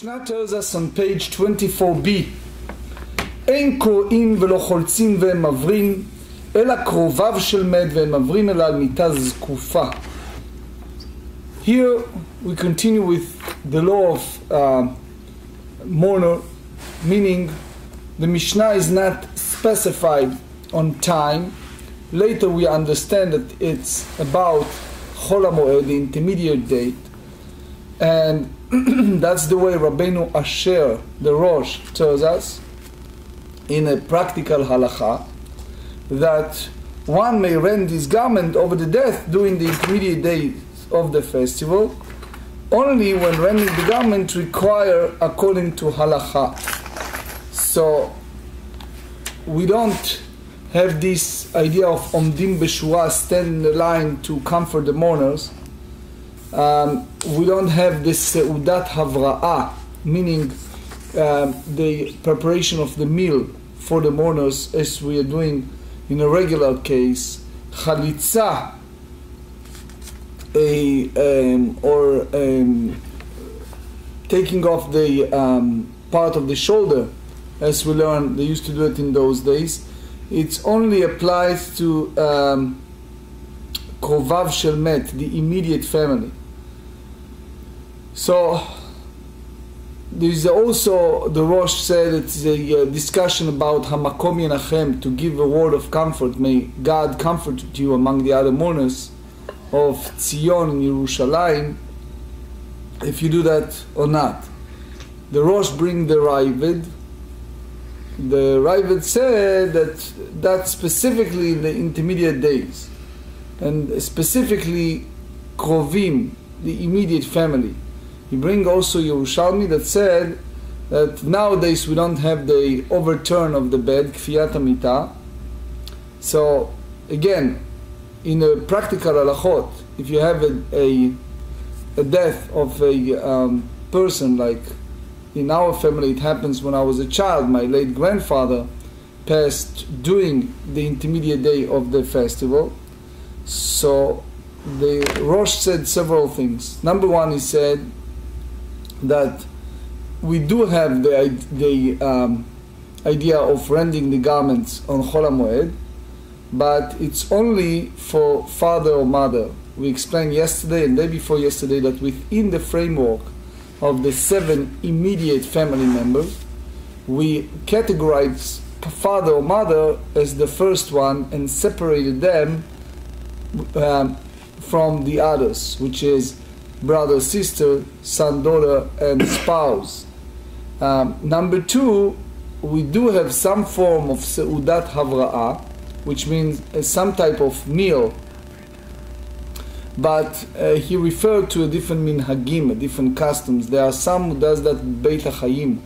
Mishnah tells us on page 24b, אין קוראים ולא חולצים והם עברים, אלא קרוביו של מת והם עברים אלא על מיטה זקופה. Here we continue with the law of mourner, meaning the Mishnah is not specified on time. Later we understand that it's about Chol HaMoed, the intermediate date, and that's the way Rabbeinu Asher, the Rosh, tells us in a practical halacha that one may rend his garment over the death during the intermediate days of the festival, only when rending the garment require according to halacha. So we don't have this idea of omdim b'shura, stand in the line to comfort the mourners. We don't have this seudat havra'ah, meaning the preparation of the meal for the mourners as we are doing in a regular case. Chalitza, or taking off the part of the shoulder, as we learned, they used to do it in those days. It only applies to Krovav Shel Met, the immediate family. So there is also, the Rosh said, it's a discussion about Hamakom Yenachem, to give a word of comfort. May God comfort you among the other mourners of Tzion in Yerushalayim, if you do that or not. The Rosh bring the Ravid. The Ravid said that specifically in the intermediate days, and specifically Krovim, the immediate family. He bring also Yerushalmi that said that nowadays we don't have the overturn of the bed, Kfiyat HaMita. So again, in a practical halachot, if you have a death of a person, like in our family it happens when I was a child, my late grandfather passed during the intermediate day of the festival. So the Rosh said several things. Number one, he said that we do have the idea of rending the garments on Chol HaMoed, but it's only for father or mother. We explained yesterday and day before yesterday that within the framework of the 7 immediate family members, we categorize father or mother as the first one and separated them from the others, which is brother, sister, son, daughter, and spouse. Number 2, we do have some form of seudat havra'ah, which means some type of meal, but he referred to a different minhagim, different customs. There are some who does that Beit HaChayim,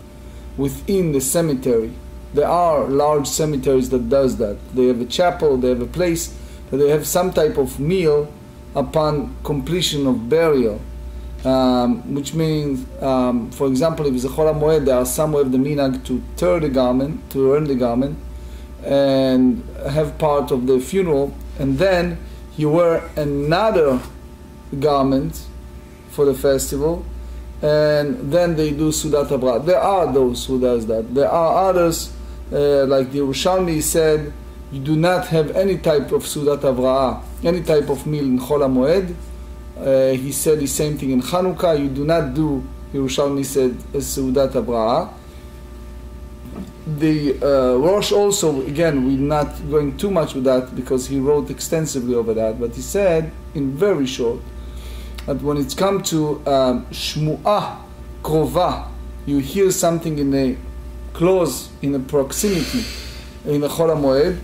within the cemetery. There are large cemeteries that does that. They have a chapel, they have a place, but they have some type of meal upon completion of burial, which means, for example, if it's a Chol HaMoed, there are some who have the minhag to tear the garment, to rend the garment, and have part of the funeral, and then you wear another garment for the festival, and then they do Sudat Abra. There are those who does that. There are others, like the Yerushalmi said, you do not have any type of Sudat Avra'ah, any type of meal in Chol HaMoed. He said the same thing in Chanukah. You do not do, Yerushalmi said, a Sudat Avra'ah. The Rosh also, again, we're not going too much with that because he wrote extensively over that, but he said, in very short, that when it's come to Shmu'ah Krova, you hear something in a close, in a proximity, in a Chol HaMoed,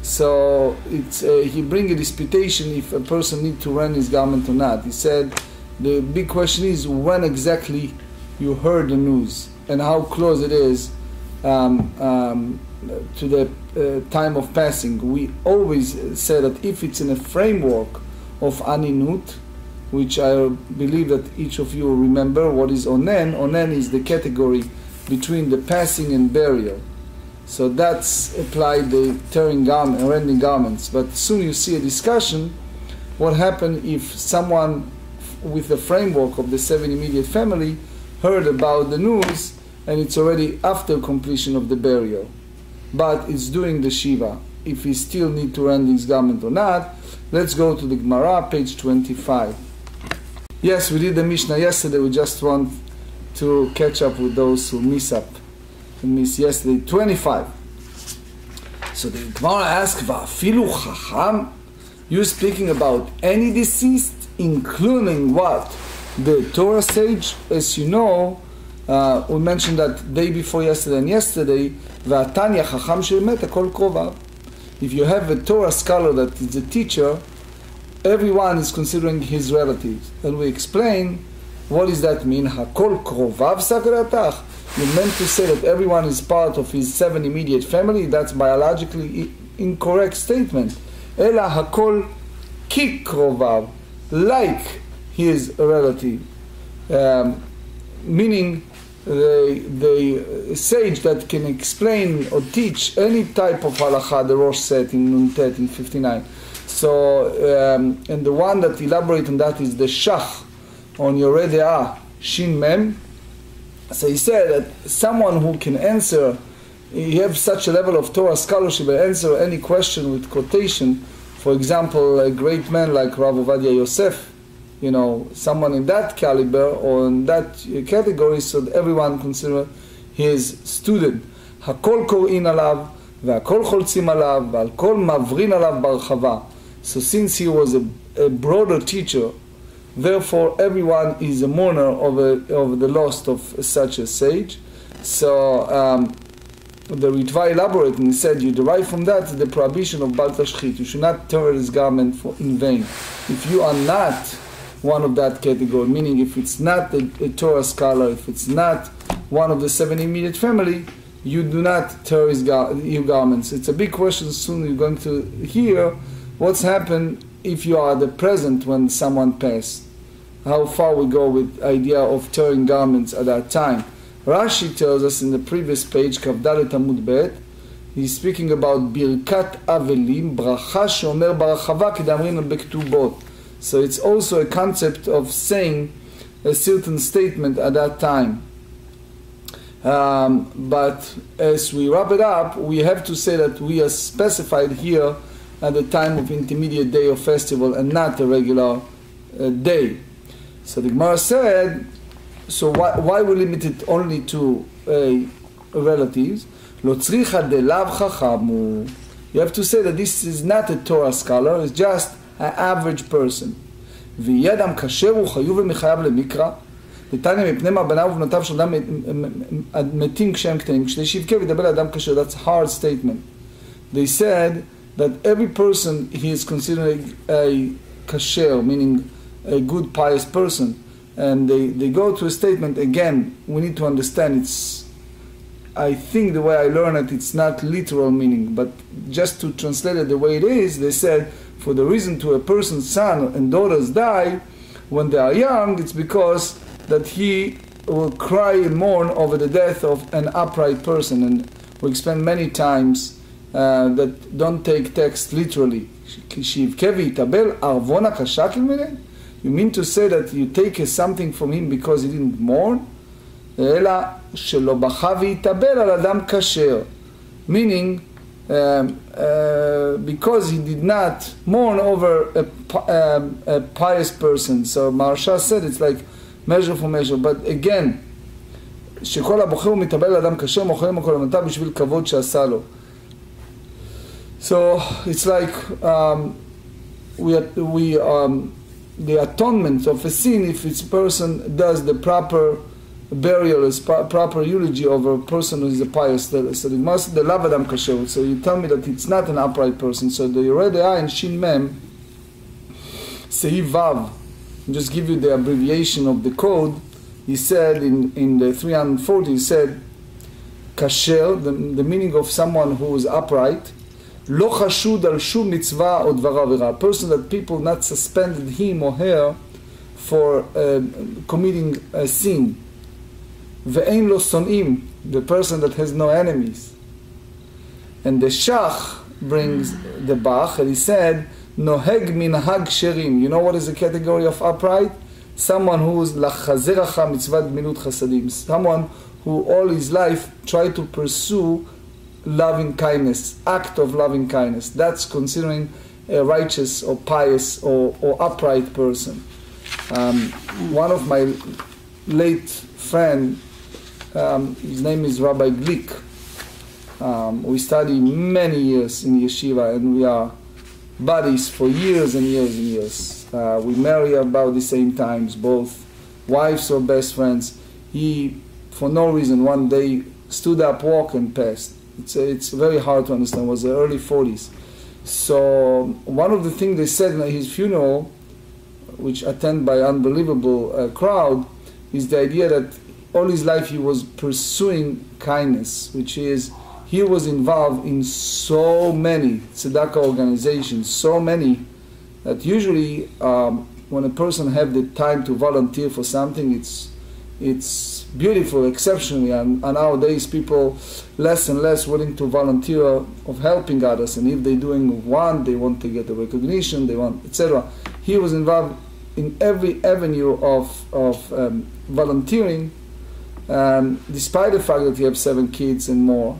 so it's he bring a disputation if a person need to rend his garment or not. He said the big question is when exactly you heard the news and how close it is to the time of passing. We always say that if it's in a framework of aninut, which I believe that each of you remember what is onen. Onen is the category between the passing and burial. So that's applied the tearing garment and rending garments. But soon you see a discussion what happened if someone with the framework of the 7 immediate family heard about the news and it's already after completion of the burial, but it's doing the Shiva, if he still need to rend his garment or not. Let's go to the Gemara, page 25. Yes, we did the Mishnah yesterday. We just want to catch up with those who miss yesterday. 25. So the Gemara asks, "Va'afilu chacham?" You're speaking about any deceased, including what? The Torah sage, as you know, we mentioned that day before yesterday and yesterday, V'atanya chacham shemet kol krovav. If you have a Torah scholar that is a teacher, everyone is considering his relatives. And we explain, what does that mean? Hakol krovav sakeratach. You meant to say that everyone is part of his 7 immediate family? That's biologically incorrect statement. Ela hakol ki krovav, like his relative. Meaning, the sage that can explain or teach any type of halacha, the Rosh said in Nuntet in 59. So, and the one that elaborates on that is the Shach on Yoreh De'ah, Shin Mem. So he said that someone who can answer, you have such a level of Torah scholarship and answer any question with quotation. For example, a great man like Rav Ovadia Yosef, you know, someone in that caliber or in that category, so that everyone consider his student. Hakol korin alav, ve'akol choltzim alav, ve'al kol mavrin alav barchava. So since he was a broader teacher, therefore everyone is a mourner of the loss of such a sage. So the Ritva elaborated and said, you derive from that the prohibition of Bal Tashchit. You should not tear his garment in vain. If you are not one of that category, meaning if it's not a Torah scholar, if it's not one of the 7 immediate family, you do not tear your garments. It's a big question. Soon you're going to hear what's happened if you are the present when someone passed. How far we go with idea of tearing garments at that time. Rashi tells us in the previous page, Kavdalet Amud Bet, he's speaking about Birkat Avelim, Bracha Shomer Barachava Kedamrin Bektubot. So it's also a concept of saying a certain statement at that time. But as we wrap it up, we have to say that we are specified here at the time of intermediate day of festival and not a regular day. So the Gemara said, so why we limit it only to relatives? Lo tzricha delav chachamu. You have to say that this is not a Torah scholar, it's just an average person. וידם כשר הוא חיוב ומחייב למקרא. נתניה מפני מה בניו ובנותיו של אדם מתים כשהם קטנים. כשדי שיבכה וידבר לאדם כשר. That's a hard statement. They said that every person he is considered a kasher, meaning a good pious person. And they go to a statement, again, we need to understand it's, I think the way I learned it, it's not literal meaning, but just to translate it the way it is, they said, for the reason to a person's son and daughters die when they are young, it's because that he will cry and mourn over the death of an upright person. And we explained many times that don't take text literally. You mean to say that you take something from him because he didn't mourn? Meaning, because he did not mourn over a pious person. So Maharsha said it's like measure for measure. But again, שכל הבוחר הוא מתאבל לאדם קשה, מוכר מכל המתא בשביל כבוד שעשה לו. So it's like the atonement of a sin if its person does the proper burial, proper eulogy of a person who is a pious. So the must the lav adam kasher. So you tell me that it's not an upright person. So the Yoreh De'ah and Shin Mem Sei Vav. Just give you the abbreviation of the code. He said in the 340, he said kasher, the meaning of someone who is upright. Lo chashud al shum mitzvah or dvar avera. A person that people not suspended him or her for committing a sin. Ve'ein lo sonim, the person that has no enemies. And the Shach brings the Bach, and he said, Noheg minhag sherim. You know what is the category of upright? someone who is לחזרך מצוות גמילות חסדים, someone who all his life tried to pursue loving kindness, act of loving kindness. That's considering a righteous or pious or upright person. One of my late friend, his name is Rabbi Dr. We studied many years in yeshiva, and we are buddies for years and years and years. We marry about the same times, both wives or best friends. He, for no reason, one day stood up, walked, and passed. It's very hard to understand. It was the early 40s. So one of the things they said at his funeral, which attended by unbelievable crowd, is the idea that all his life he was pursuing kindness, which is he was involved in so many tzedakah organizations, so many that usually when a person have the time to volunteer for something, it's beautiful, exceptionally, and nowadays people less and less willing to volunteer of helping others, and if they're doing one, they want to get the recognition, they want, etc. He was involved in every avenue of volunteering, despite the fact that he has 7 kids and more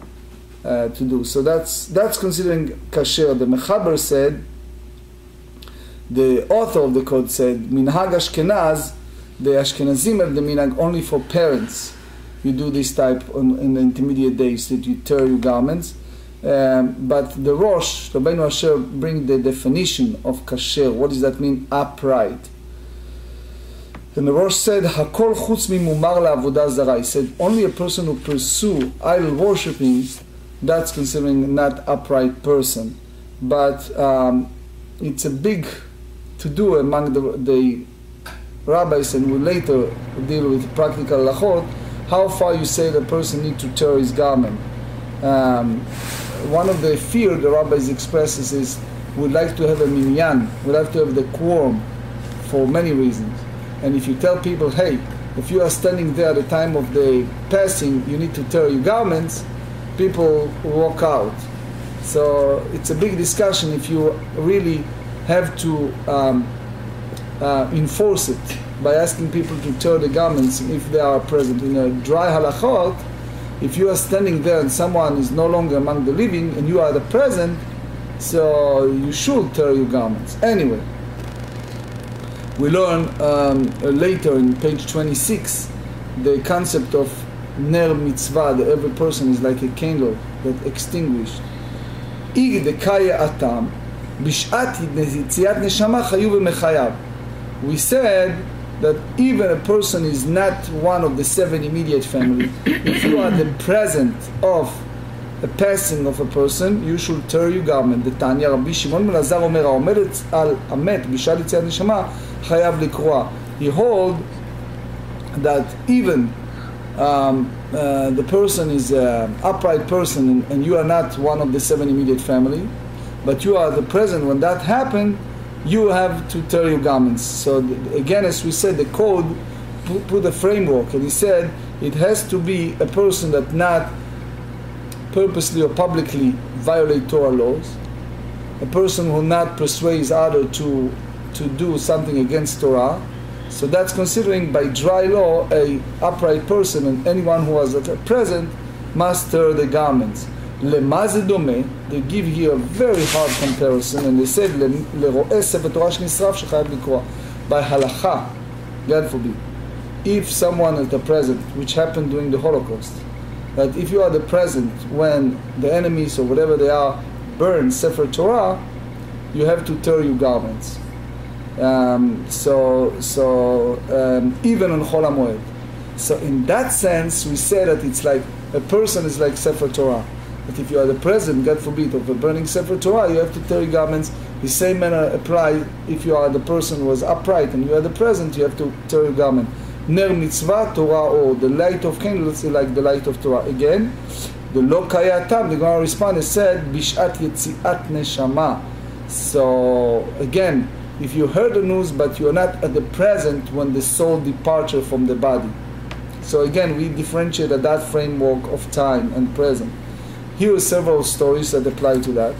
to do. So that's considering kasher. The Mechaber said, the author of the code said, Minhag Ashkenaz, the Ashkenazim have the minhag only for parents. You do this type in the intermediate days, that you tear your garments. But the Rosh, Rabbeinu Asher, bring the definition of kasher. What does that mean? Upright. And the Rosh said, Hakol chutz mimumar la'avodah zara. He said, only a person who pursue idol worshipping, that's considering not upright person. But it's a big to do among the rabbis, and we later deal with practical halachot, how far you say the person need to tear his garment. One of the fear the rabbis expresses is, we'd like to have a minyan, we'd like to have the quorum for many reasons. And if you tell people, hey, if you are standing there at the time of the passing, you need to tear your garments, people walk out. So it's a big discussion if you really have to enforce it by asking people to tear the garments if they are present. In a dry halachot, if you are standing there and someone is no longer among the living and you are the present, so you should tear your garments. Anyway, we learn later in page 26 the concept of ner mitzvah, that every person is like a candle that extinguished. We said that even a person is not one of the 7 immediate family, if you are the present of a passing of a person, you should tear your garment. The Tanya Rabbi Shimon ben Elazar Omer, העומדת על המת בשעת יציאת נשמה חייב לקרוע. He hold that even the person is an upright person and you are not one of the 7 immediate family, but you are the present when that happened, you have to tear your garments. So again, as we said, the code put a framework, and he said it has to be a person that not purposely or publicly violate Torah laws, a person who not persuades others to do something against Torah. So that's considering by dry law a upright person, and anyone who was at present must tear the garments. למה זה דומה? They give here a very hard comparison, and they said לרואה ספר תורה שנשרף שחייב לקרוע. By halacha, God forbid, if someone at the present, which happened during the Holocaust, that if you are the present when the enemies or whatever they are burn Sefer Torah, you have to tear your garments. Even on Chol HaMoed. So in that sense, we say that it's like a person is like Sefer Torah. But if you are the present, God forbid, of a burning Sefer Torah, you have to tear your garments. The same manner applies if you are the person who was upright and you are the present, you have to tear your garment. Ner mitzvah, Torah, or the light of candles is like the light of Torah. Again, the lo kayatam, the Gemara responded, said, bishat yetziat neshama. So again, if you heard the news but you are not at the present when the soul departure from the body. So again, we differentiate at that framework of time and present. Here are several stories that apply to that.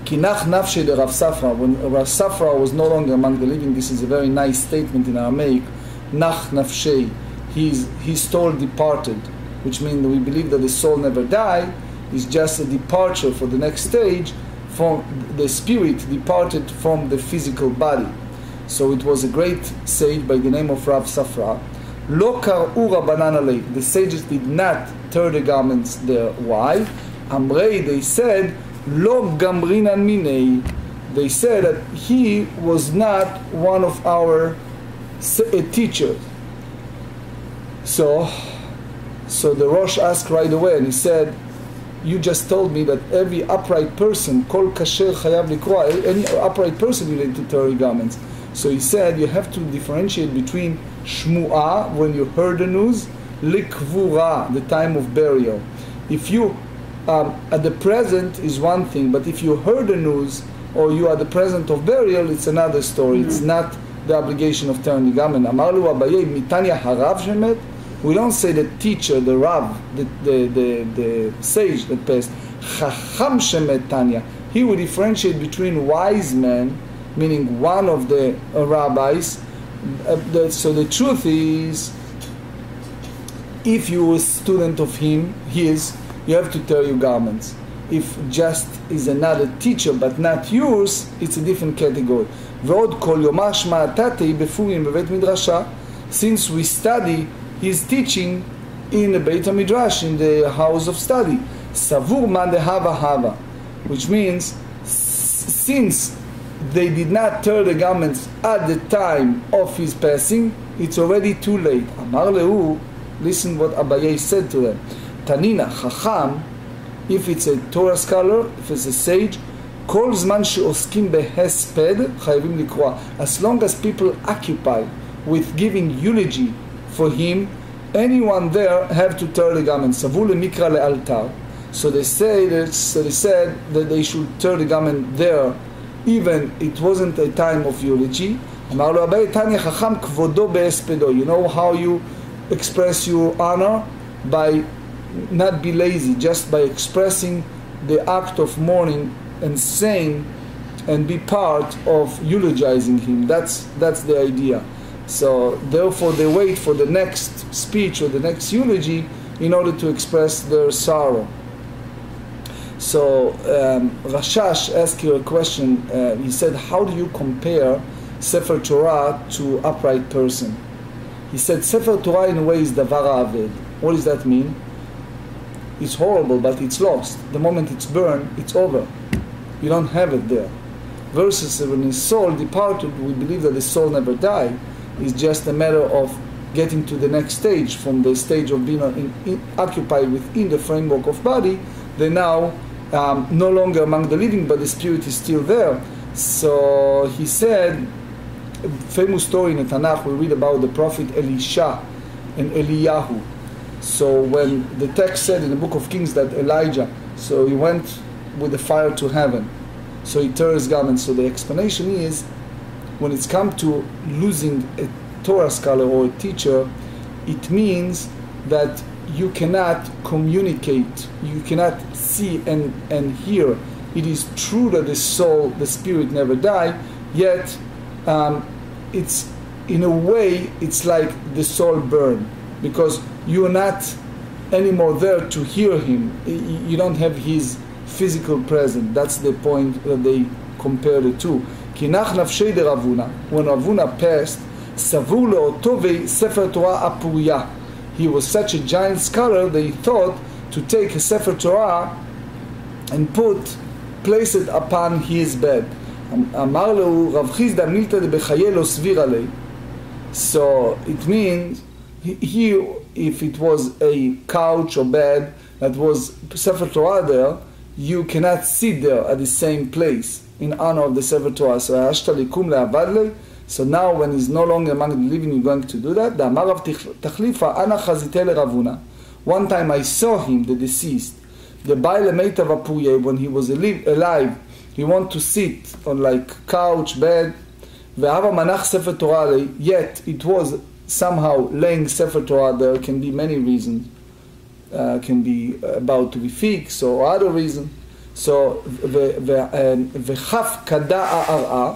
Kinach nafshe de Rav Safra. When Rav Safra was no longer among the living, this is a very nice statement in Aramaic. Nach nafshe, his soul departed, which means we believe that the soul never died. It's just a departure for the next stage. From the spirit departed from the physical body. So it was a great sage by the name of Rav Safra. Lo kar'u Rabbanan alei. The sages did not tear the garments there. Why? Amrei, they said, Lo gamrinan minei. They said that he was not one of our teachers. So the Rosh asked right away, and he said, you just told me that every upright person, kol kasher chayav likroa, any upright person you need to tear garments. So he said you have to differentiate between shmu'ah, when you heard the news, likvura, the time of burial. If you at the present is one thing, but if you heard the news or you are the present of burial, it's another story. It's not the obligation of tearing the garment. Amarlu Abaye mitanya harav shemet. We don't say the teacher, the Rav, the sage that passed. Chacham shemet Tanya. He would differentiate between wise men, meaning one of the rabbis. So the truth is, if you are a student of his, you have to tear your garments. If just is another teacher but not yours, it's a different category. ועוד כל יומא שמעתתי בפורים בבית מדרשה. Since we study his teaching in the Beit HaMidrash, in the house of study. Savur man dehava hava, which means since they did not tear the garments at the time of his passing, it's already too late. Amar lehu, listen what Abaye said to them. Tanina, chacham, if it's a Torah scholar, if it's a sage, כל זמן שעוסקים בהספד חייבים לקרוא. As long as people occupy with giving eulogy for him, anyone there have to tear the garment. סבו למקרא לאלתר. So they said that they should tear the garment there, even it wasn't a time of eulogy. אמר לו אביי תניא חכם כבודו בהספדו. You know how you express your honor? By not be lazy, just by expressing the act of mourning and saying and be part of eulogizing him. That's the idea. So therefore they wait for the next speech or the next eulogy in order to express their sorrow. So Rashash asked you a question. He said, how do you compare Sefer Torah to upright person? He said Sefer Torah in a way is davar aved. What does that mean? It's horrible, but it's lost. The moment it's burned, it's over. You don't have it there. Versus when his soul departed, we believe that the soul never died. It's just a matter of getting to the next stage, from the stage of being occupied within the framework of body. They're now no longer among the living, but the spirit is still there. So he said, a famous story in the Tanakh, we read about the prophet Elisha and Eliyahu. So when the text said in the book of Kings that Elijah, so he went with the fire to heaven, so he tore his garments. So the explanation is, when it's come to losing a Torah scholar or a teacher, it means that you cannot communicate, you cannot see and hear. It is true that the soul, the spirit never died, yet it's in a way it's like the soul burned, because you are not anymore there to hear him. You don't have his physical presence. That's the point that they compare the two. Kinach nafshei de Ravuna. When Ravuna passed, savur le'oto ve'sefer Torah apuya. He was such a giant scholar that he thought to take a Sefer Torah and place it upon his bed. Amar lehu Rav Chizda milta de bechaye lo svir alei. So it means if it was a couch or bed that was Sefer Torah there, you cannot sit there at the same place in honor of the Sefer Torah. So so now when he's no longer among the living, you're going to do that. One time I saw him, the deceased, when he was alive, he wanted to sit on like couch, bed, yet it was somehow laying Sefer Torah. There can be many reasons. Can be about to be fixed or other reason. So, וכף פג-aaral,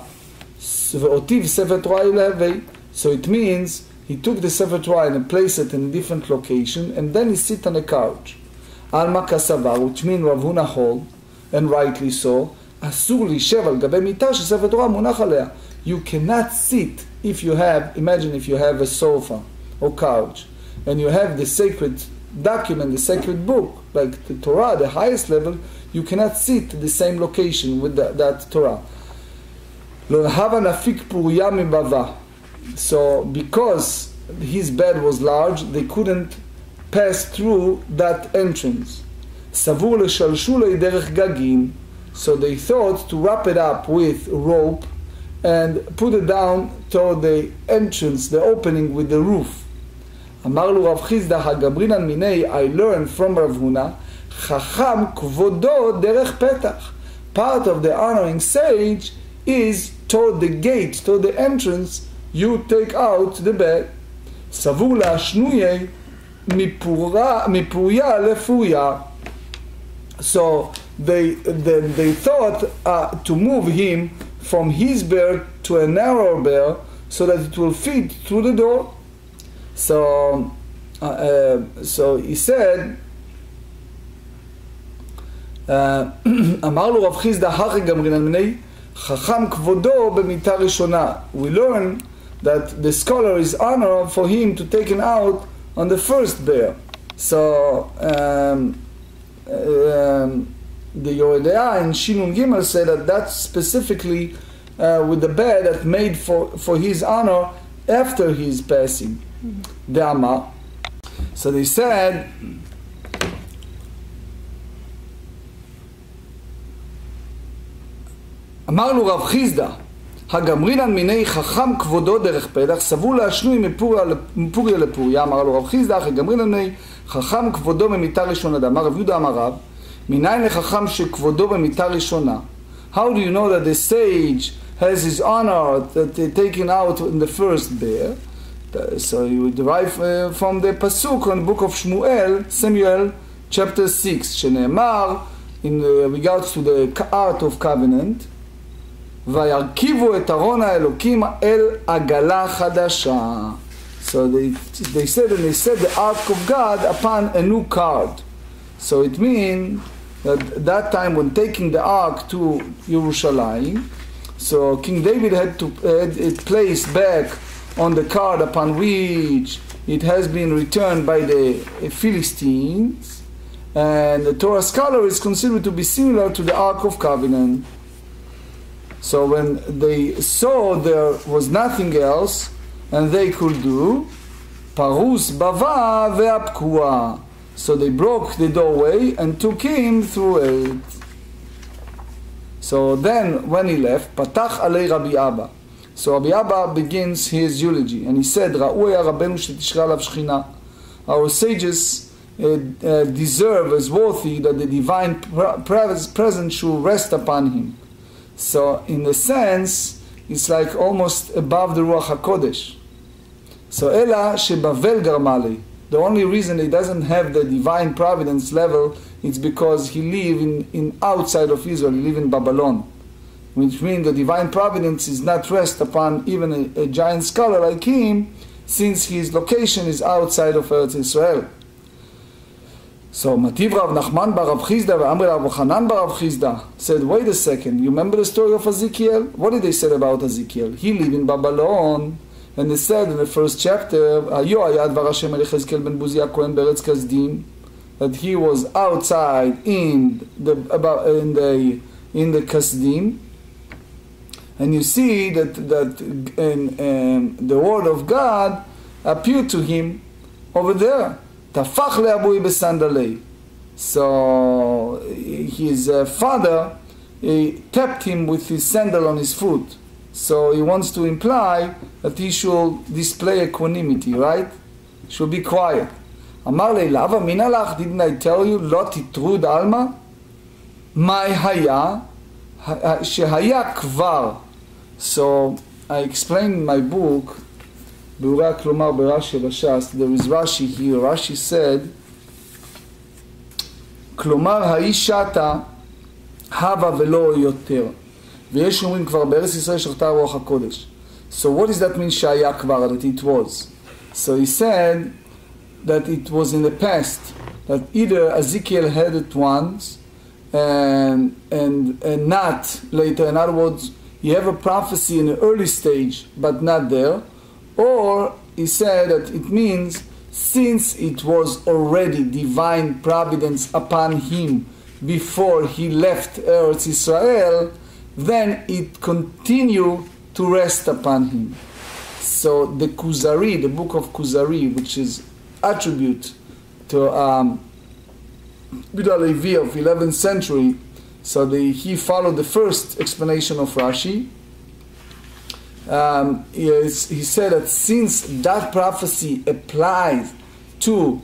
ואותיו ספר תורה ילהווה. So it means he took the Sefer Torah and placed it in a different location, and then he sit on a couch. Alma kasavar, which means Rav Huna hold, and rightly so, אסור להישב על גבי מיטה שספר תורה מונח עליה. You cannot sit if you have, imagine if you have a sofa or couch, and you have the sacred document, the sacred book, like the Torah, the highest level, you cannot sit at the same location with that Torah. לא הבה נפיק פוריה מבבה. So because his bed was large, they couldn't pass through that entrance. סבור לשלשולו דרך גגים. So they thought to wrap it up with rope and put it down toward the entrance, the opening with the roof. אמר לו רב חיסדא הגברינן מיני, I learned from Rav Huna, חכם כבודו דרך פתח. Part of the honoring sage is toward the gate, toward the entrance, you take out the bed. סבור להשנויה מפוריה לפוריה. So they thought to move him from his bed to a narrow bed so that it will fit through the door. So he said, אמר לו רב חיסדא הכי גמרינן מיני, חכם כבודו במיטה ראשונה. We learn that the scholar is honored for him to take him out on the first bed. So the Yoredea in Shinun Gimel said that that's specifically with the bed that made for his honor after his passing. Dama. So they said, אמר לו רב חיסדא, הגמרינן מיני חכם כבודו דרך פתח, סבור להשנוי מפוריה לפוריה. אמר לו רב חיסדא, הגמרינן מיני חכם כבודו במיטה ראשונה. אמר רב יהודה אמר רב, מניין לחכם שכבודו במיטה ראשונה? How do you know that the sage has his honor that they taken out in the first bear? So you derive from the pasuk on the book of Shmuel, Samuel chapter 6, שנאמר in regards to the art of covenant, וירכיבו את ארון האלוקים אל עגלה חדשה. So they said, and they set the ark of God upon a new cart. So it means that that time when taking the ark to Yerushalayim, so King David had to had it placed back on the cart upon which it has been returned by the Philistines, and the Torah scholar is considered to be similar to the Ark of Covenant. So when they saw there was nothing else and they could do, parus bava ve'apkua. So they broke the doorway and took him through it. So then when he left, patach alei Rabbi Abba. So Rabbi Abba begins his eulogy and he said, Ra'u ya Rabbeinu shetishra alav shechina. Our sages deserve as worthy that the divine presence should rest upon him. So in a sense, it's like almost above the Ruach HaKodesh. So Ela shebavel garmali. The only reason he doesn't have the divine providence level is because he lives in outside of Israel, he lives in Babylon. Which means the divine providence is not rest upon even a giant scholar like him, since his location is outside of Eretz Israel. So Mativ Rav Nachman bar Rav Chizda ve'amri Rav Chanan bar Rav Chizda said, wait a second, you remember the story of Ezekiel? What did they say about Ezekiel? He lived in Babylon, and they said in the first chapter, Ayo ayad var Hashem el Yechezkel ben Buzia Kohen beretz Kasdim, that he was outside in the Kasdim. And you see that in the word of God appeared to him over there. Tafach le'abui besandalei. So his father tapped him with his sandal on his foot. So he wants to imply that he should display equanimity, right? Should be quiet. Amar le'ilava minalach, didn't I tell you? Lo titrud alma. Mai haya shehaya kvar. So I explained in my book, Be'ura Klomar Berashi Bashas, there is Rashi here. Rashi said, Klomar ha'ishata הווה ולא יותר. ויש אומרים כבר בארץ ישראל שרתה רוח הקודש. So what does that mean שהיה כבר, that it was? So he said that it was in the past, that either Ezekiel had it once and not later. In other words, you have a prophecy in the early stage but not there. Or he said that it means since it was already divine providence upon him before he left Eretz Israel, then it continued to rest upon him. So the Kuzari, the book of Kuzari, which is attribute to Bida Levi of 11th century, so he followed the first explanation of Rashi. He said that since that prophecy applies to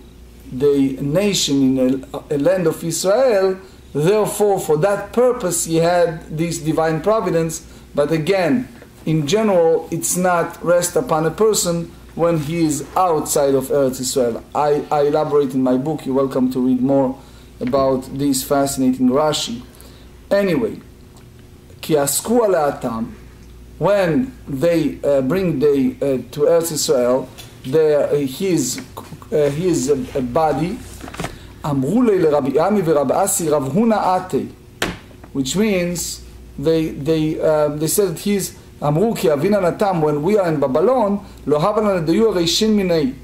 the nation in a land of Israel, therefore for that purpose he had this divine providence. But again, in general, it's not rest upon a person when he is outside of Eretz Israel. I elaborate in my book. You're welcome to read more about this fascinating Rashi. Anyway, ki asku alaatam, when they bring to Eretz Israel his body, amru leRabbi Ami veRabbi Asi Rav Huna ate, which means they said that he's amru ki avina natam, when we are in Babylon, lo havana ledayu reishin minei,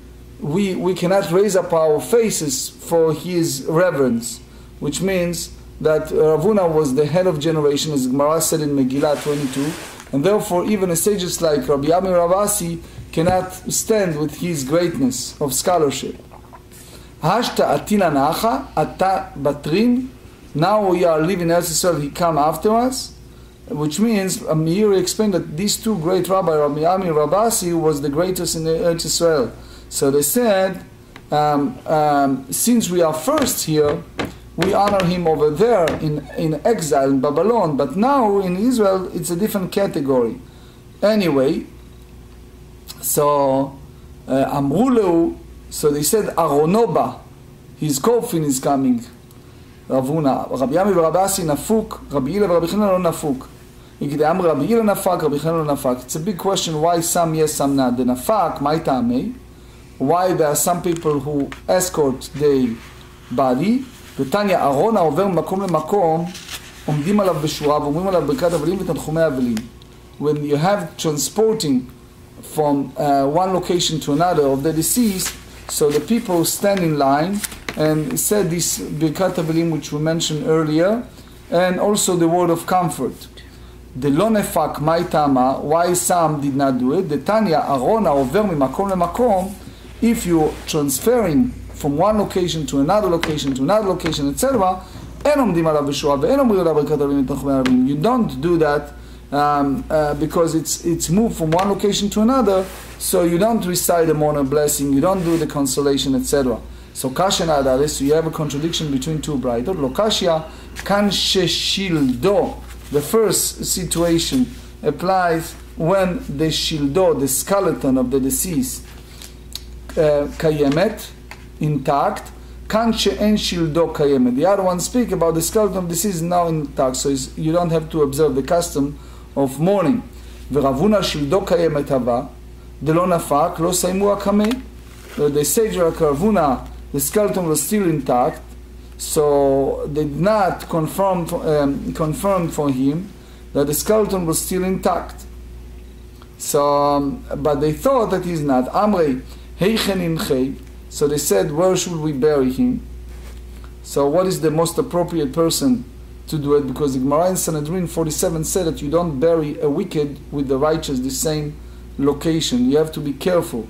we cannot raise up our faces for his reverence, which means that Rav Huna was the head of generation, as Gemara said in Megillah 22, and therefore even a sages like Rabbi Ami Rav Asi cannot stand with his greatness of scholarship. Hashta atina nacha ata batrin, now we are living in Eretz Israel, he come after us, which means here he explained that these two great rabbis, Rabbi Ami and Rav Asi, was the greatest in Eretz Israel. So they said, since we are first here, we honor him over there in exile in Babylon, but now in Israel it's a different category. Anyway, so Amruleu, so they said Aronoba, his coffin is coming. Rav Huna, Rabbi Ami ורבי אסי נפוק, רבי הילה ורבי חנינא לא נפוק. Rabbi Hila nafak, Rabbi Chanina לא נפק. It's a big question why some yes, some not. The nafak, my ta'amei, why there are some people who escort the body. בתניא, ארון העובר ממקום למקום, עומדים עליו בשורה ואומרים עליו ברכת אבלים ותנחומי אבלים. When you have transporting from one location to another of the deceased, so the people stand in line and said this birkat avilim which we mentioned earlier, and also the word of comfort. The lo nefak mai tama, why some did not do it. The tanya aron העובר ממקום למקום, if you're transferring from one location to another location to another location, etc., אין עומדים עליו בשורה ואין אומרים עליו ברכת אבלים ותנחומי אבלים. You don't do that because it's moved from one location to another, so you don't recite the mourner blessing, you don't do the consolation, etc. So kasha nadaris, so you have a contradiction between two brighter. Lokashia kan sheshildo, the first situation applies when the shildo, the skeleton of the deceased, kayemet, intact. Kan she'en shildo kayemet. The other one speak about the skeleton of the deceased now intact, so you don't have to observe the custom of mourning. V'Rav Huna shildo kayemet hava, delo nafak, lo saimu akame. The sage of Rav Huna, the skeleton was still intact, so they did not confirm for him that the skeleton was still intact. So, but they thought that he's not. Amrei heichen inchei. So they said, where should we bury him? So what is the most appropriate person to do it? Because the Gemara in Sanhedrin 47 said that you don't bury a wicked with the righteous the same location. You have to be careful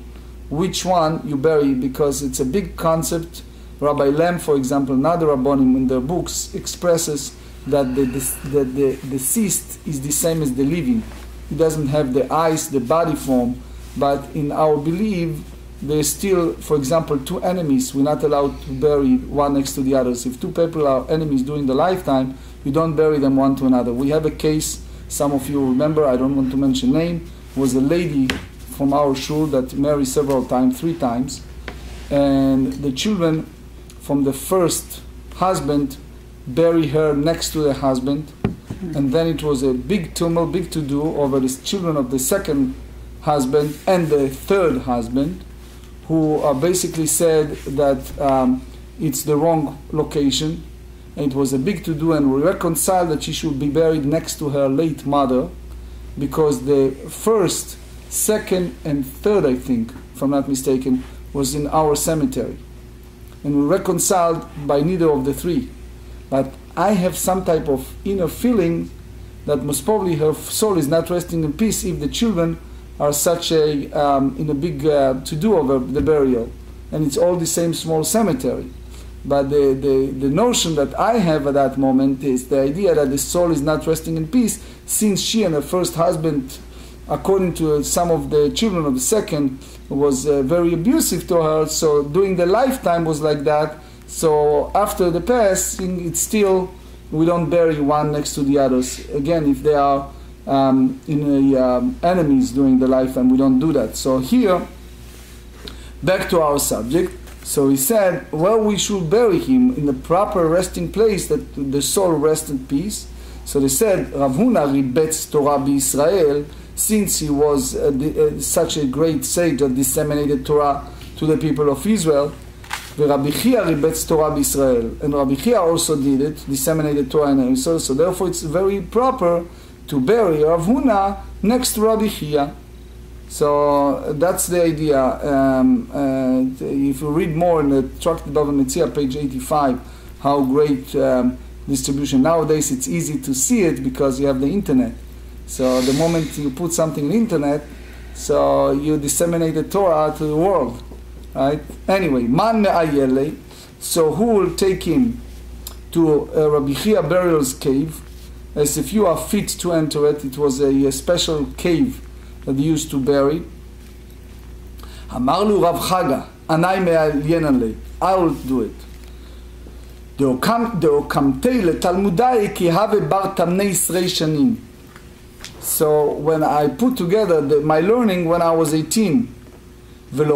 which one you bury, because it's a big concept. Rabbi Lem, for example, another Rabbonim in their books expresses that the deceased is the same as the living. He doesn't have the eyes, the body form, but in our belief, there's still, for example, two enemies. We're not allowed to bury one next to the others. If two people are enemies during the lifetime, you don't bury them one to another. We have a case, some of you remember, I don't want to mention name, was a lady from our shul that married several times, 3 times, and the children from the first husband bury her next to the husband. And then it was a big tumult, big to-do over the children of the second husband and the third husband, who basically said that it's the wrong location. And it was a big to-do, and we reconciled that she should be buried next to her late mother, because the first, second, and third, I think, if I'm not mistaken, was in our cemetery. And we reconciled by neither of the three. But I have some type of inner feeling that most probably her soul is not resting in peace if the children are such a in a big to-do over the burial, and it's all the same small cemetery. But the notion that I have at that moment is the idea that the soul is not resting in peace, since she and her first husband, according to some of the children of the second, was very abusive to her. So during the lifetime was like that. So after the passing, it's still, we don't bury one next to the others. Again, if they are enemies during the lifetime, we don't do that. So here, back to our subject. So he said, well, we should bury him in the proper resting place that the soul rests in peace. So they said, Rav Huna ribetz Torah b'Yisrael, since he was such a great sage that disseminated Torah to the people of Israel. Rabbi Chia ribetz Torah b'Yisrael, and Rabbi Chia also did it, disseminated Torah in Israel. So therefore, it's very proper to bury Rav Huna next to Rabbi Chia. So that's the idea. If you read more in the Tractate Moed, page 85, how great distribution. Nowadays, it's easy to see it because you have the internet. So the moment you put something in the internet, so you disseminate the Torah to the world. Right? Anyway, man me'ayele, so who will take him to Rabbi Chia burial's cave, as if you are fit to enter it. It was a special cave that they used to bury. Amarlu Rav Chaga, anai me'ayen le, I will do it. Deokamtei letalmudai ki have bar tamnei isrei shanim. So when I put together my learning when I was 18, and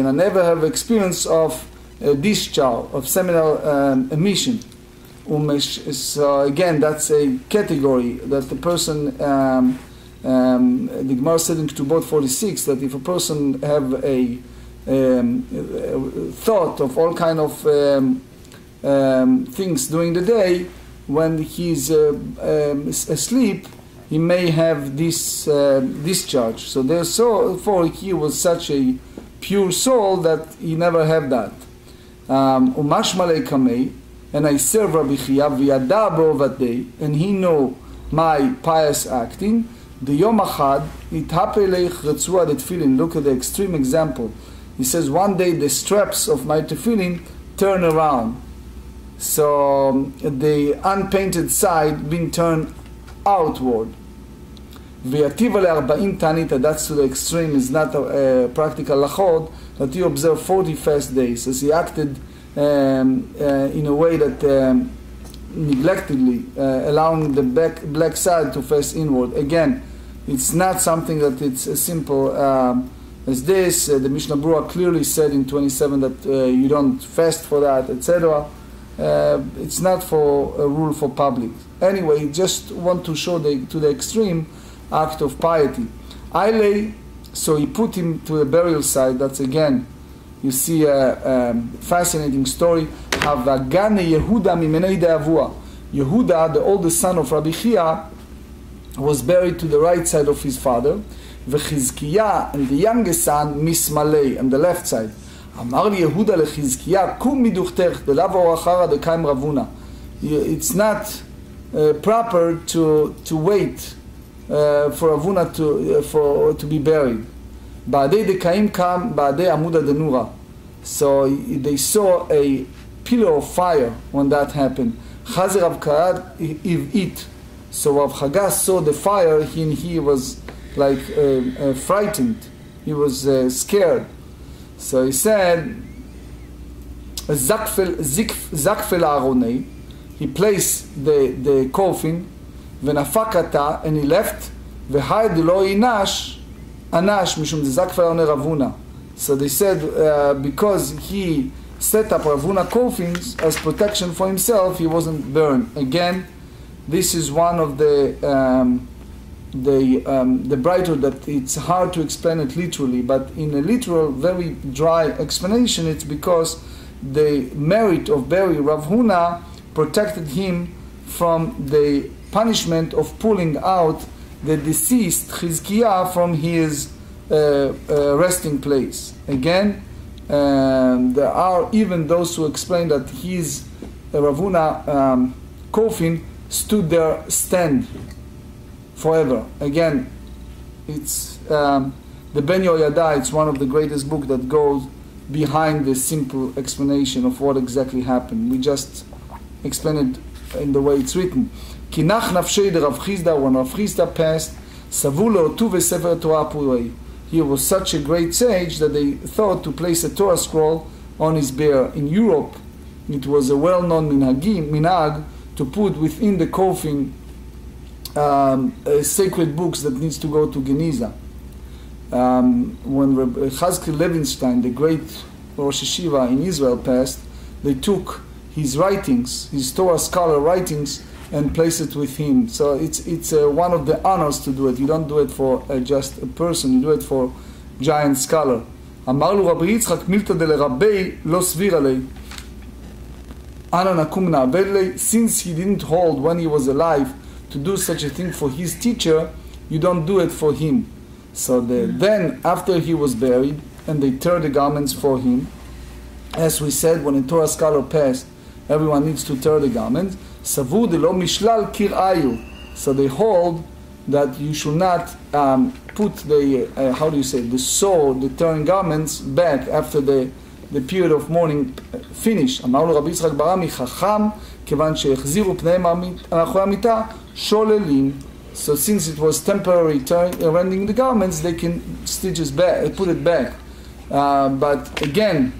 I never have experience of discharge, of seminal emission. So again, that's a category that the person, the Gemara said in Ketubot 46, that if a person have a thought of all kind of things during the day, when he's asleep, he may have this discharge. So therefore he was such a pure soul that he never had that. And I serve Rabbi Chia, and he know my pious acting. The Yom Achad, the tefillin. Look at the extreme example. He says, one day the straps of my tefillin turn around. So the unpainted side being turned outward. V'yativa le-40 tanita, that's to the extreme, is not a practical lachod, that he observed 40 fast days, as he acted in a way that neglectedly allowing the black side to face inward. Again, it's not something that it's as simple as this. The Mishnah Berurah clearly said in 27 that you don't fast for that, etc. It's not for a rule for public. Anyway, just want to show to the extreme act of piety. So he put him to a burial site. That's again, you see a fascinating story. Yehuda, the oldest son of Rabbi Chia, was buried to the right side of his father. V'Chizkiya, and the youngest son, mismalei, on the left side. Amar li Yehuda leChizkiya, kum miduchtech, delav orachara dekaim ravuna. It's not proper to wait for Ravuna to be buried. Ba'adei dekaim kam, ba'adei amuda denura. So they saw a pillar of fire when that happened. Chazer Rav Karad it. So Rav Chaga saw the fire, and he was like frightened. He was scared. So he said, Zakfel Aronei. He placed the coffin, Venafakata, and he left. V'hayed lo inash, anash mishum zakfel aronei Ravuna. So they said because he set up Rav Huna coffins as protection for himself, he wasn't burned. Again, this is one of the brighter that it's hard to explain it literally, but in a literal, very dry explanation, it's because the merit of burying Rav Huna protected him from the punishment of pulling out the deceased Chizkiah from his resting place. Again, there are even those who explain that his Rav Huna coffin stood there stand forever. Again, it's the Ben Yoyada. It's one of the greatest books that goes behind the simple explanation of what exactly happened. We just explain it in the way it's written. Kinach nafshei de Rav Chizda, when Rav Chizda passed, savu leotu v'sefer Torah purei. He was such a great sage that they thought to place a Torah scroll on his bier. In Europe, it was a well-known minhag to put within the coffin sacred books that needs to go to Geniza. When Rabbi Chazkel Levinstein, the great Rosh Yeshiva in Israel, passed, they took his writings, his Torah scholar writings, and placed it with him. So it's one of the honors to do it. You don't do it for just a person, you do it for giant scholar. אמר לו רבי יצחק מילתא דלרבי לא סביר עלי. אנא נקום נעבד לי. Since he didn't hold when he was alive to do such a thing for his teacher, you don't do it for him. So then, after he was buried, and they tear the garments for him, as we said, when a Torah scholar passed, everyone needs to tear the garments. Savu de lo mishlal kir'ayu. So they hold that you should not put the, the sew, the torn garments back after the period of mourning finished. אמר לו רבי יצחק ברמי חכם, כיוון שהחזירו פניהם מאחורי המיטה, שוללים. So since it was temporary rending the garments, they can stitch it back, put it back. But again,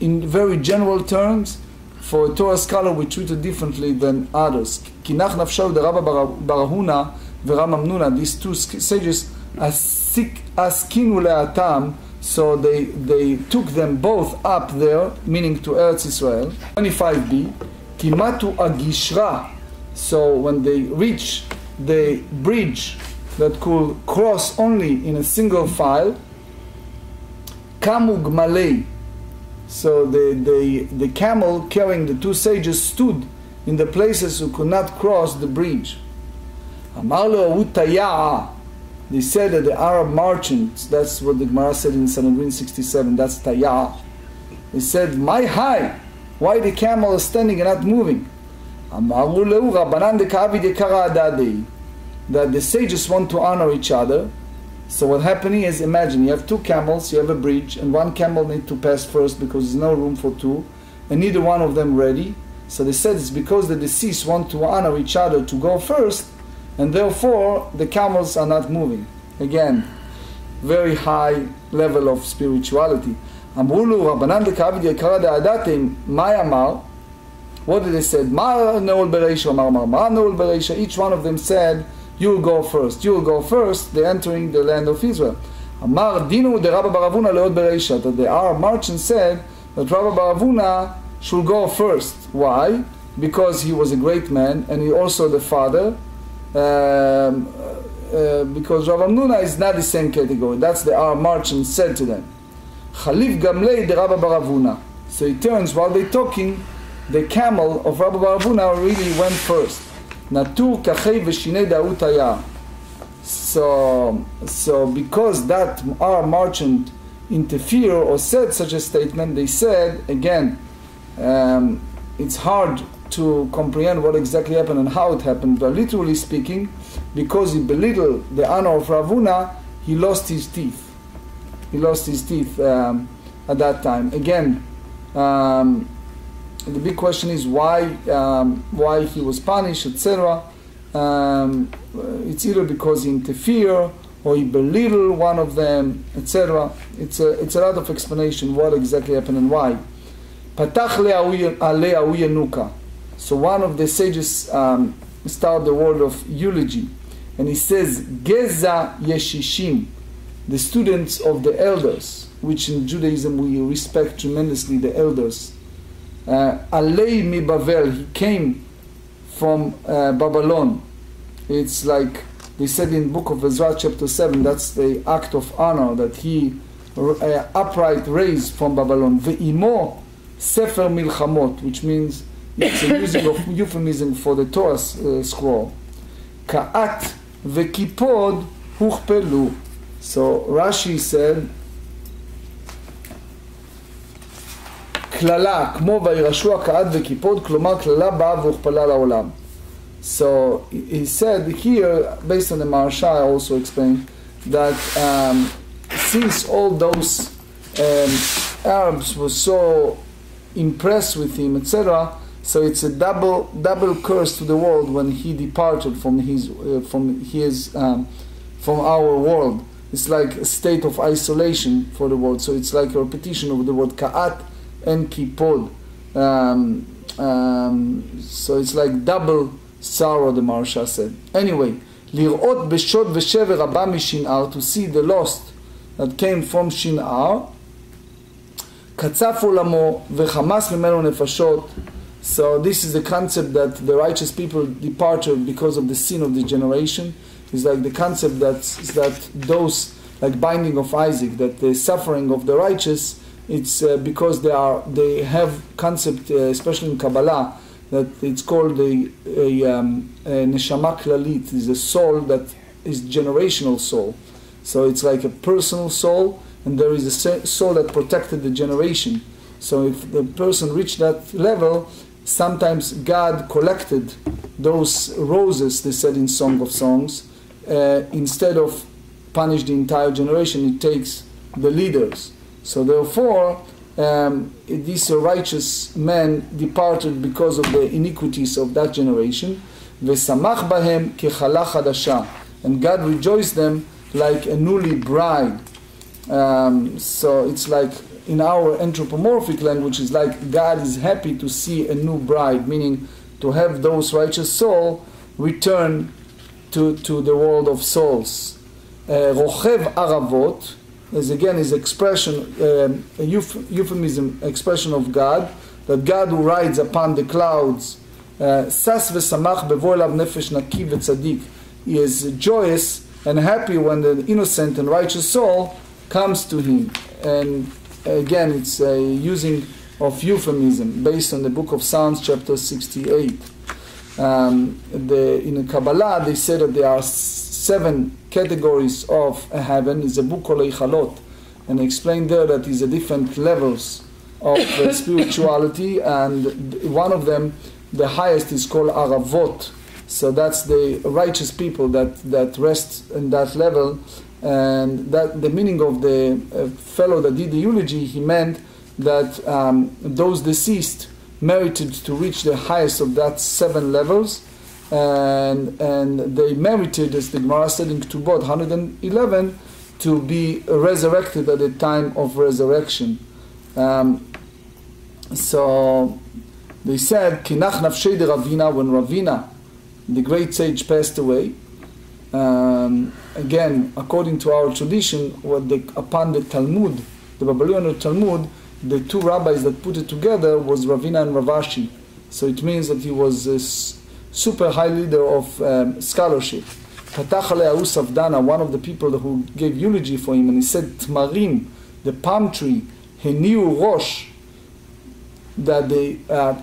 in very general terms, for a Torah scholar, we treat it differently than others. Kinach nafshau de Rabba bar Huna v'Ram Amnuna, these two sages, askinu le'atam, so they took them both up there, meaning to Eretz Israel. 25b, Kimatu agishra, so when they reach the bridge that could cross only in a single file, Kamu gmalei, so the camel carrying the two sages stood in the places who could not cross the bridge. Amar lo utayaa, they said that the Arab merchants, that's what the Gemara said in Sanhedrin 67, that's tayaa. They said, my high, why the camel is standing and not moving? That the sages want to honor each other. So what happening is, imagine you have two camels, you have a bridge, and one camel needs to pass first because there's no room for two, and neither one of them ready. So they said it's because the deceased want to honor each other to go first, and therefore the camels are not moving. Again, very high level of spirituality. What did they say? Each one of them said, you will go first. You will go first. They're entering the land of Israel. That the Arab merchant said that Rabbi Bar Huna should go first. Why? Because he was a great man and he also the father. Because Rabbi Amnuna is not the same category. That's the Arab merchant said to them. Chalif gamlei de Rabbi Bar Huna. So he turns while they're talking. The camel of Rabbi Bar Huna really went first. Natur kachei v'shinei da'utaya. So because that our merchant interfered or said such a statement, they said again, it's hard to comprehend what exactly happened and how it happened. But literally speaking, because he belittled the honor of Rav Huna, he lost his teeth. He lost his teeth at that time. Again. The big question is why he was punished, etc. It's either because he interfered or he belittled one of them, etc. It's a lot of explanation what exactly happened and why. So one of the sages started the word of eulogy, and he says, Geza Yeshishim. the students of the elders, which in Judaism we respect tremendously the elders. Alei mi Bavel, he came from Babylon. It's like they said in book of Ezra chapter 7, that's the act of honor that he upright raised from Babylon. Ve'imo Sefer Milchamot, which means it's a using of euphemism for the Torah scroll. Ka'at ve'kipod huchpelu. So Rashi said, כללה, כמו וירשו הקעת וקיפוד, כלומר כללה באה והוכפלה לעולם. So he said here, based on the Maharsha, I also explained that since all those Arabs were so impressed with him, etc., so it's a double curse to the world when he departed from our world. It's like a state of isolation for the world. So it's like a repetition of the word ka'at and kipod. So it's like double sorrow, the Maharsha said. Anyway, lir'ot beshod v'shever haba mishin'ar, to see the lost that came from Shin'ar. Katzaf olamo v'chamas mimenu nefashot. So this is the concept that the righteous people departed because of the sin of the generation. It's like the concept that those, like binding of Isaac, that the suffering of the righteous, it's because they have concept, especially in Kabbalah, that it's called a neshama klalit, is a soul that is generational soul. So it's like a personal soul, and there is a soul that protected the generation. So if the person reached that level, sometimes God collected those roses, they said in Song of Songs, instead of punish the entire generation, it takes the leaders. So therefore, these righteous men departed because of the iniquities of that generation. V'samach bahem kechala chadasha, and God rejoiced them like a newly bride. So it's like in our anthropomorphic language, it's like God is happy to see a new bride, meaning to have those righteous souls return to the world of souls. Rochev aravot, as again is expression, a euphemism expression of God, that God who rides upon the clouds, sas v'samach bevo elav nefesh naki v'tzadik, he is joyous and happy when the innocent and righteous soul comes to him. And again, it's a using of euphemism based on the book of Psalms chapter 68. In the Kabbalah, they say that there are 7 categories of heaven. It's a book called Eichalot, and they explain there that is a different levels of spirituality, and one of them, the highest, is called Aravot. So that's the righteous people that rest in that level. And that the meaning of the fellow that did the eulogy, he meant that those deceased merited to reach the highest of that 7 levels, and they merited, as the Gemara said in Ketubot 111, to be resurrected at the time of resurrection. So they said, Kinach nafshei de Ravina, when Ravina, the great sage, passed away, again, according to our tradition, upon the Talmud, the Babylonian Talmud, the 2 rabbis that put it together was Ravina and Ravashi. So it means that he was a super high leader of scholarship. Patach alei Aus Avdana, one of the people who gave eulogy for him, and he said, Tmarim, the palm tree, Heniu Rosh, that they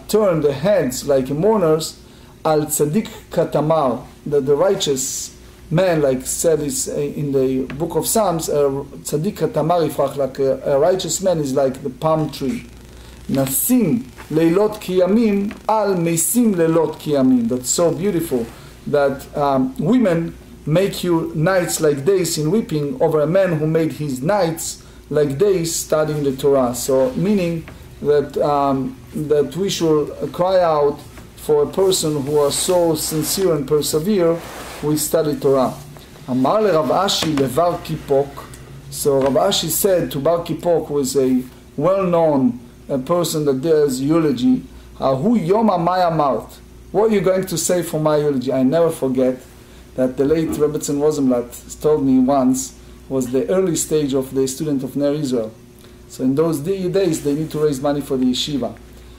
turned the heads like mourners, Al Tzadik Katamar, that the righteous man, like said is in the book of Psalms, Tzadik Katamar Yifrach, like a righteous man is like the palm tree. Nasim leilot kiyamim al meisim leilot kiyamim. That's so beautiful that women make you nights like days in weeping over a man who made his nights like days studying the Torah. So meaning that that we should cry out for a person who are so sincere and persevere with study Torah. Amar le Rav Ashi levar Kipok. So Rav Ashi said to Bar Kipok, who is a well-known person that does eulogy, Hu Yoma Maya Mart. What are you going to say for my eulogy? I never forget that the late Rebbetzin Rosenblatt told me once was the early stage of the student of Ner Israel. So in those days, they need to raise money for the yeshiva.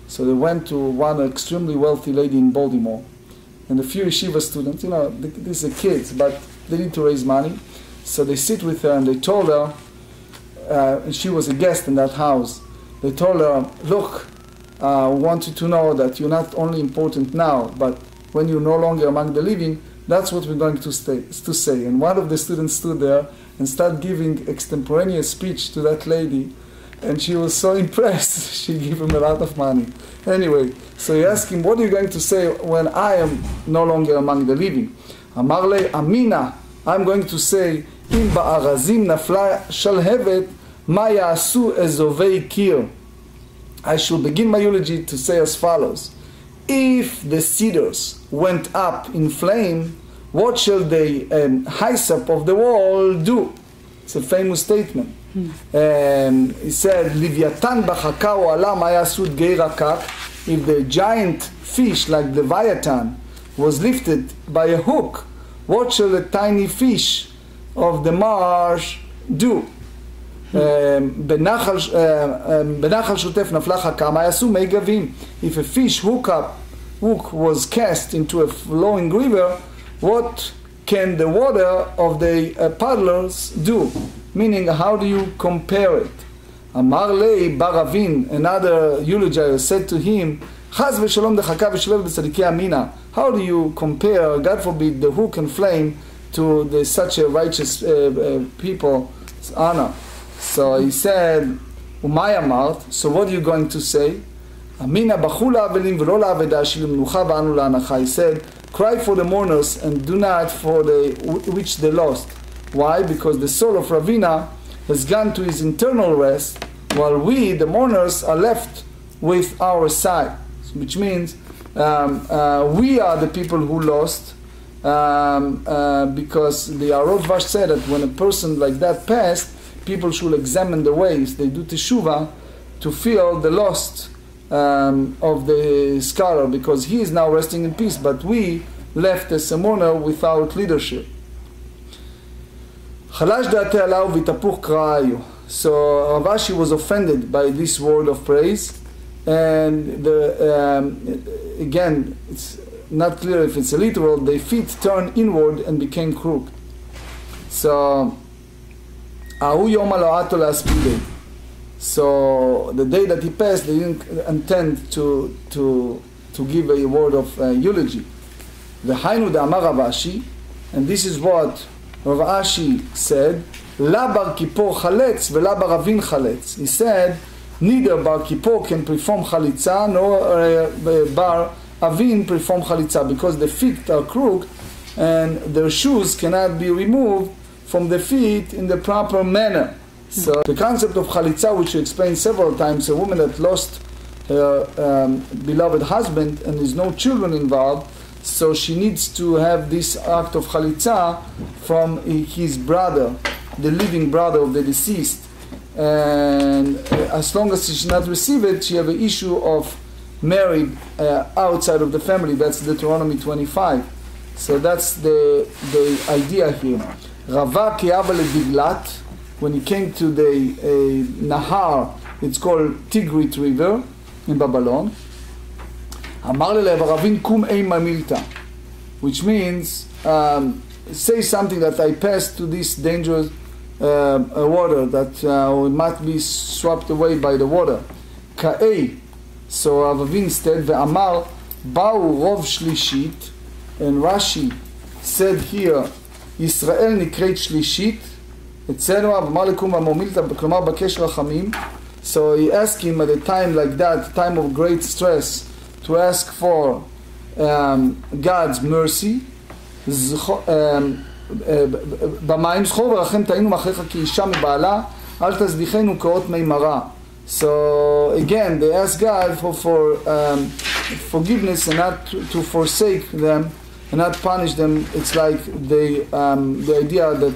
So they went to one extremely wealthy lady in Baltimore. And a few yeshiva students, these are kids, but they need to raise money. So they sit with her and they told her, and she was a guest in that house, they told her, look, I want you to know that you're not only important now, but when you're no longer among the living, that's what we're going to say. And one of the students stood there and started giving extemporaneous speech to that lady, and she was so impressed, she gave him a lot of money. Anyway, so he asked him, what are you going to say when I am no longer among the living? Amar le, Amina, I'm going to say, Im ba'arazim nafla shalhevet, ma ya'asu ezovei kir. I shall begin my eulogy to say as follows. If the cedars went up in flame, what shall the hyssop of the wall do? It's a famous statement. He said, Livyatan b'chaka o'ala ma ya'asud gei rakak. If the giant fish like the Leviathan was lifted by a hook, what shall the tiny fish of the marsh do? בנחל שוטף נפלה חכה, מה יעשו מי גבים? If a fish hook was cast into a flowing river, what can the water of the paddlers do? Meaning, how do you compare it? Amar lei Baravin, another eulogizer, said to him, Chaz v'shalom dechaka v'shlev b'tzadikei amina. How do you compare, God forbid, the hook and flame to such a righteous people's honor? So he said, Umay amart, so what are you going to say? Amina b'chula avelim v'lo la'aveda shilim nucha v'anu la'anacha. He said, cry for the mourners and do not for which they lost. Why? Because the soul of Ravina has gone to his internal rest, while we, the mourners, are left with our side. Which means we are the people who lost, because the Arot Vash said that when a person like that passed, people should examine the ways they do teshuvah to feel the loss of the scholar, because he is now resting in peace, but we left as a mourner without leadership. So Rav Ashi was offended by this word of praise, and again, it's not clear if it's a literal, the feet turned inward and became crooked. So so the day that he passed, they didn't intend to give a word of eulogy. V'hainu de'amar Rav Ashi, and this is what Rav Ashi said, La bar kippur chaletz ve'la bar avin chaletz. He said, neither bar kippur can perform chalitza nor bar avin perform chalitza, because the feet are crooked and their shoes cannot be removed from the feet in the proper manner. So the concept of chalitza, which we explained several times, a woman that lost her beloved husband and there's no children involved, so she needs to have this act of chalitza from his brother, the living brother of the deceased. And as long as she should not receive it, she have an issue of married outside of the family. That's Deuteronomy 25. So that's the idea here. Rava Ki'ava leDiglat, when he came to the Nahar, it's called Tigrit River in Babylon. Amar le'lev Ravin kum eima milta, which means say something that I passed to this dangerous water that might be swept away by the water. Ka'ei. So Ravin said, ve'amar ba'u rov shlishit, and Rashi said here, Yisrael nikret shlishit, אצלנו אמר לקום המומילתא, כלומר בקש רחמים. So he asked him at a time like that, time of great stress, to ask for God's mercy. במים זכור ורחם תהינו מאחריך כי אישה מבעלה, אל תזניחנו כאות מי מרה. So again, they ask God for forgiveness and not to forsake them and not punish them. It's like the idea that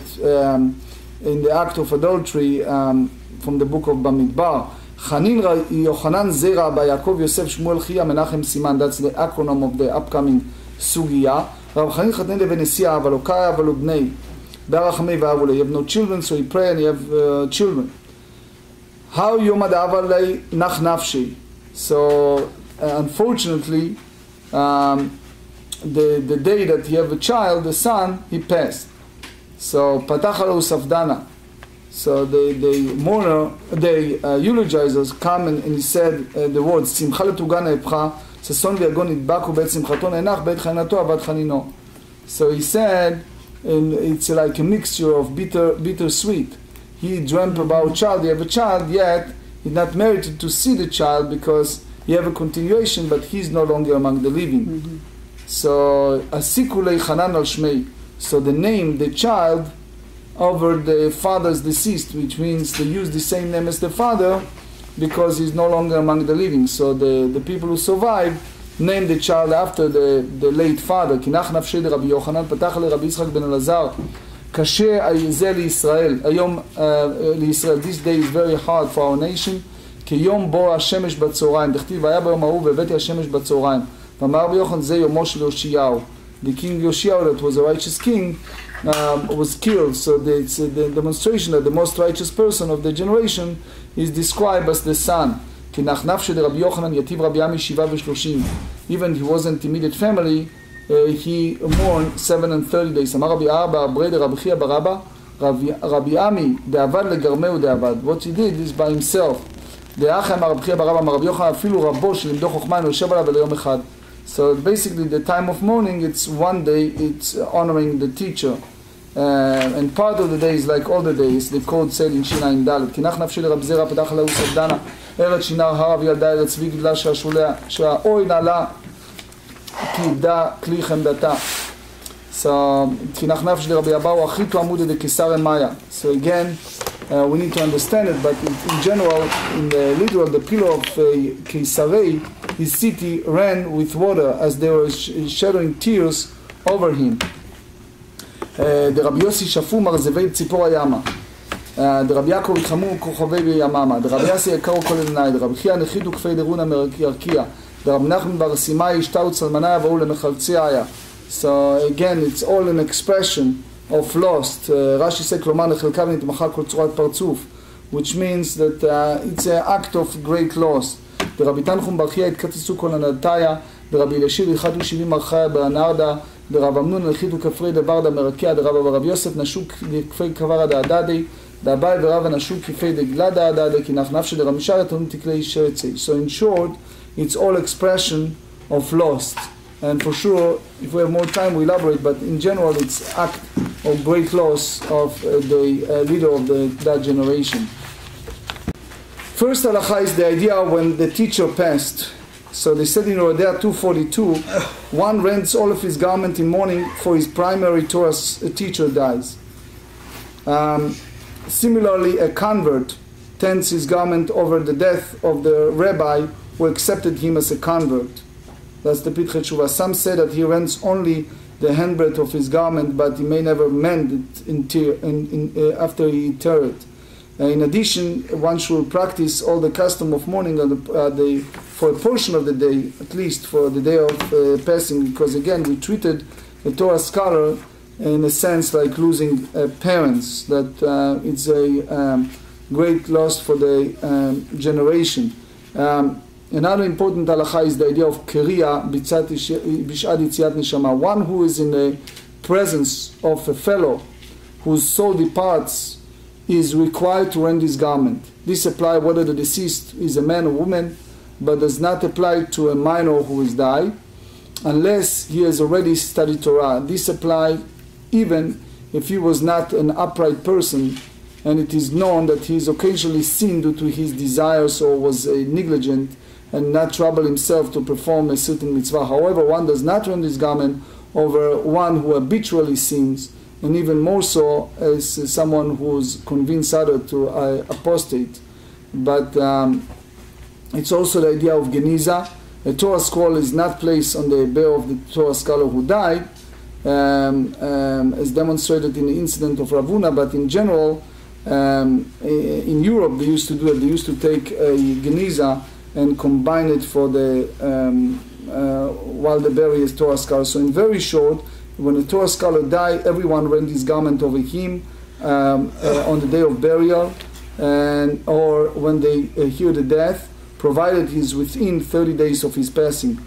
in the act of adultery from the book of Bamidbar, Chanin Yochanan Zera by Yaakov Yosef Shmuel Chia Menachem Siman. That's the acronym of the upcoming Sugiya. Rav Chanin Chatnen Levenesia Avalokai Avalubnei. Barachamei v'avulei. You have no children, so you pray and you have children. How yomad avalei nach nafshi. So unfortunately, the day that he have a child, the son, he passed. So patach alo safdana. So the mourner, the eulogizers come and he said the words simcha letugana epcha sason v'yagon nidbaku bet simchato nenach bet chaninato avad chanino. So he said, and it's like a mixture of bitter sweet. He dreamt about child, he have a child, yet he's not merited to see the child because he have a continuation, but he's no longer among the living. So asikulei chanan al shmei. So the name, the child, over the father's deceased, which means they use the same name as the father because he's no longer among the living. So the people who survived named the child after the late father. Kinach nafshei de Rabbi Yochanan patach le Rabbi Yitzchak ben Elazar. Kashe ayizeh liYisrael. Ayom liYisrael. This day is very hard for our nation. כיום בו השמש בצהריים. דכתיב והיה ביום ההוא והבאתי השמש בצהריים. ואמר רבי יוחנן זה יומו של יאשיהו. The king Yoshiyahu, that was a righteous king, was killed. So it's the demonstration that the most righteous person of the generation is described as the son. כי נחנף של רבי יוחנן יתיב רבי עמי 7 ו30. Even he wasn't immediate family, he mourned 7 and 30 days. אמר רבי אבא ברי דרבי חייא ברבא, רבי עמי דאבד לגרמהו דאבד. What he did is by himself. דאחי אמר רבי חייא ברבא אמר רבי יוחנן אפילו רבו שלימדו חוכמה אינו יושב עליו ליום אחד. So basically the time of mourning, it's one day, it's honoring the teacher. And part of the day is like all the days. The code said in Shina in Dalet. כנח נפשי לרב זרע פתח עליו סבדנה. ארץ שינר הרב ילדה ארץ צבי גדלה שהאוי נעלה כי איבדה כלי חמדתה. So כנח נפשי לרבי אבאו אחיתו עמודה דקיסר מאיה. So again, we need to understand it, but in general, in the literal, the pillar of Keisarei, his city ran with water as they were shedding tears over him. The Rabbi Yossi shafu marzevei ציפור הימה. The Rabbi Yaakov התחמו כוכבי ביממה. The Rabbi Yassi יקרו כל עיני. The Rabbi חייא נחיתו כפי דרונה מרקיע. The Rabbi נחמן בר סימאי השתאו צלמנה עברו למחלצי היה. So again, it's all an expression of lost. Rashi said, כלומר לחלקם נתמחה כל צורת פרצוף, which means that it's an act of great loss. דרבי תנחום בר חייא התקצצו כל הנדתיה, דרבי אלישיב יחדו 70 מרחיה בנרדה, דרב אמנון הלכיתו כפרי דברדה מרקיע, דרב יוסף נשו כפי כברה דעדדי, דאביי ורבא נשו כפי דגלה דעדדי, כי נחנף שדרמישה לתלמוד תקלי שרצי. So in short, it's all expression of lost. And for sure, if we have more time, we elaborate, but in general, it's act of great loss of the leader of that generation. First halacha is the idea when the teacher passed. So they said in Rodea 242, one rents all of his garment in mourning for his primary Torah teacher dies. Similarly, a convert tends his garment over the death of the rabbi who accepted him as a convert. That's the Pitchet Shuvah. Some say that he rents only the handbreadth of his garment, but he may never mend it after he tear it. In addition, one should practice all the custom of mourning for a portion of the day, at least for the day of passing, because again, we treated a Torah scholar in a sense like losing parents, that it's a great loss for the generation. Another important halacha is the idea of keriya b'shad yitziat neshama. One who is in the presence of a fellow whose soul departs is required to rend his garment. This applies whether the deceased is a man or woman, but does not apply to a minor who has died, unless he has already studied Torah. This applies even if he was not an upright person, and it is known that he is occasionally sinned due to his desires or was negligent and not trouble himself to perform a certain mitzvah. However, one does not rend his garment over one who habitually sins, and even more so as someone who's convinced other to apostate. But it's also the idea of geniza. A Torah scroll is not placed on the bier of the Torah scholar who died, as demonstrated in the incident of Ravuna, but in general, in Europe they used to do it. They used to take a geniza and combine it for the while the bury is Torah scholar. So in very short, when a Torah scholar died, everyone rent his garment over him on the day of burial, or when they hear the death, provided he is within 30 days of his passing.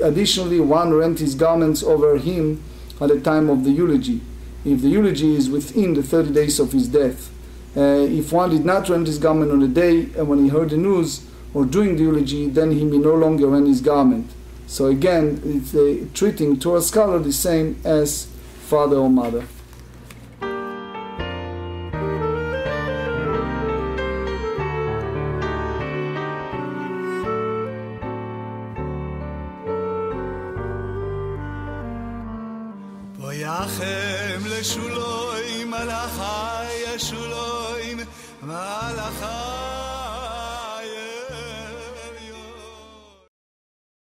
Additionally, one rent his garments over him at the time of the eulogy, if the eulogy is within the 30 days of his death. If one did not rent his garment on the day and when he heard the news or during the eulogy, then he may no longer rent his garment. So again, it's treating Torah scholar the same as father or mother. ויחם לשולוים מלאכי השולוים מלאכי